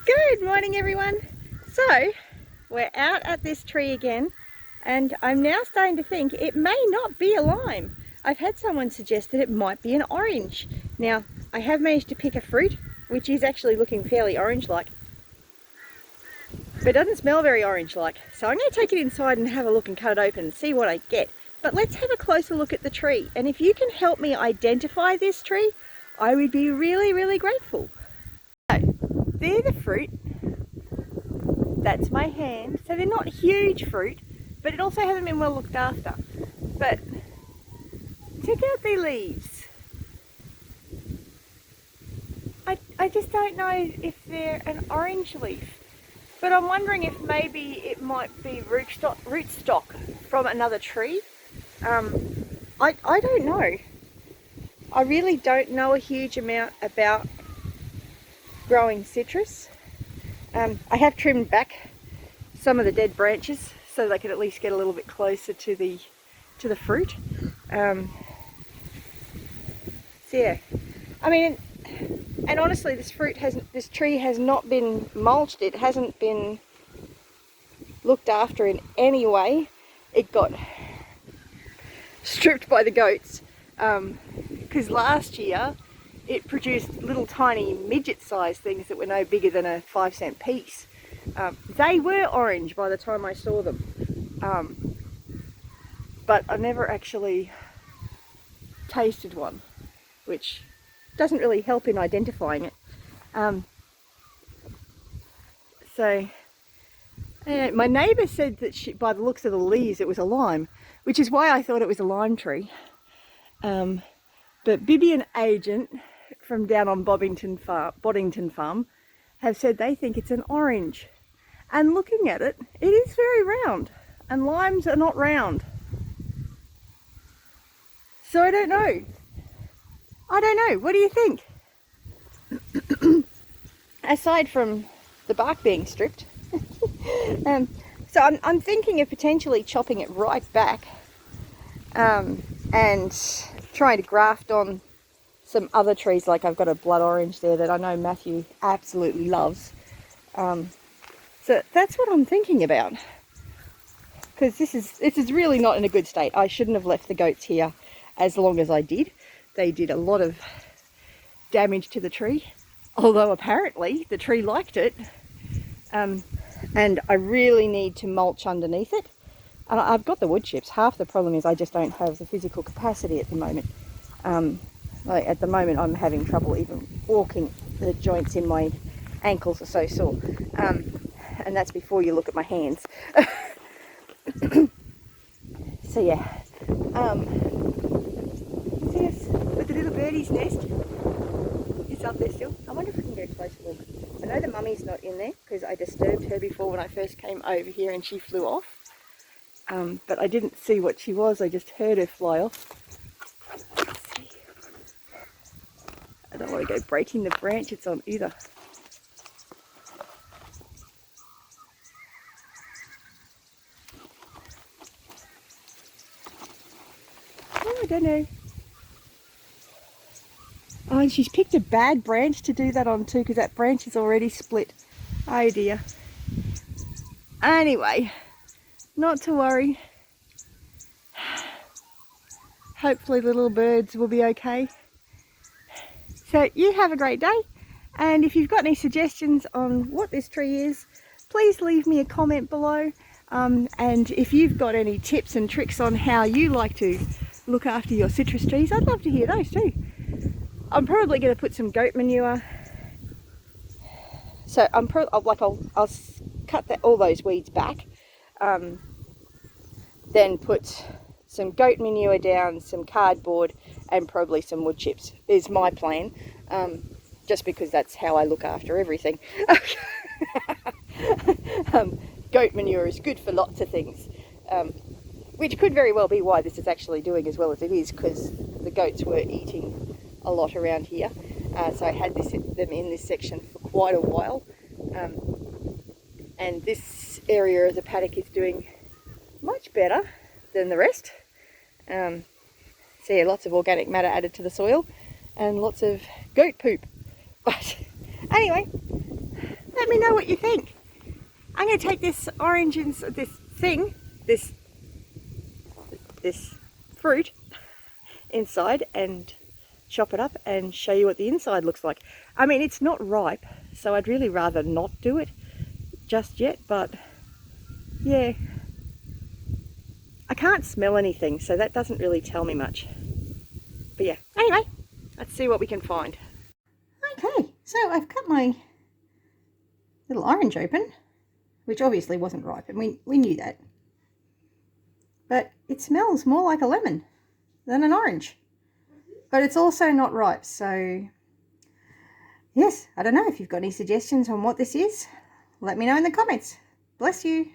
Good morning everyone. So we're out at this tree again and I'm now starting to think it may not be a lime. I've had someone suggest that it might be an orange. Now I have managed to pick a fruit which is actually looking fairly orange-like, but it doesn't smell very orange-like. So I'm going to take it inside and have a look and cut it open and see what I get. But let's have a closer look at the tree, and if you can help me identify this tree, I would be really grateful. So they're the fruit. That's my hand. So they're not huge fruit, but it also hasn't been well looked after. But check out the leaves. I just don't know if they're an orange leaf, but I'm wondering if maybe it might be rootstock from another tree. I don't know. I really don't know a huge amount about growing citrus. I have trimmed back some of the dead branches so they could at least get a little bit closer to the fruit. So yeah, I mean, and honestly, this tree has not been mulched. It hasn't been looked after in any way. It got stripped by the goats because last year it produced little tiny midget-sized things that were no bigger than a 5-cent piece. They were orange by the time I saw them, but I never actually tasted one, which doesn't really help in identifying it. So my neighbour said that by the looks of the leaves it was a lime, which is why I thought it was a lime tree. But Bibby and Agent from down on Boddington farm have said they think it's an orange. And looking at it, it is very round, and limes are not round. So I don't know. What do you think? Aside from the bark being stripped. So I'm thinking of potentially chopping it right back and trying to graft on some other trees. Like I've got a blood orange there that I know Matthew absolutely loves. So that's what I'm thinking about, because this is really not in a good state. I shouldn't have left the goats here as long as I did. They did a lot of damage to the tree, although apparently the tree liked it. And I really need to mulch underneath it. And I've got the wood chips. Half the problem is I just don't have the physical capacity at the moment. Like at the moment I'm having trouble even walking. The joints in my ankles are so sore. And that's before you look at my hands. So yeah. Yes, but the little birdie's nest is up there still. I wonder if we can get a closer look. I know the mummy's not in there because I disturbed her before when I first came over here and she flew off. But I didn't see what she was, I just heard her fly off. Let's see. I don't want to go breaking the branch it's on either. Oh, I don't know. Oh, and she's picked a bad branch to do that on too, because that branch is already split. Oh dear. Anyway, not to worry. Hopefully the little birds will be okay. So you have a great day, and if you've got any suggestions on what this tree is, please leave me a comment below. And if you've got any tips and tricks on how you like to look after your citrus trees, I'd love to hear those too. I'm probably going to put some goat manure. So I'll cut all those weeds back. Then put some goat manure down, some cardboard, and probably some wood chips is my plan. Just because that's how I look after everything. Goat manure is good for lots of things. Which could very well be why this is actually doing as well as it is, because the goats were eating a lot around here. So I had them in this section for quite a while. And this area of the paddock is doing much better than the rest. So yeah, lots of organic matter added to the soil and lots of goat poop. But anyway, that's let me know what you think. I'm going to take this orange and this fruit inside and chop it up and show you what the inside looks like. I mean, it's not ripe, so I'd really rather not do it just yet, but yeah. I can't smell anything, so that doesn't really tell me much. But yeah, anyway, let's see what we can find. Okay, so I've cut my little orange open, which obviously wasn't ripe, and we knew that. But it smells more like a lemon than an orange. But it's also not ripe, so yes, I don't know if you've got any suggestions on what this is. Let me know in the comments. Bless you.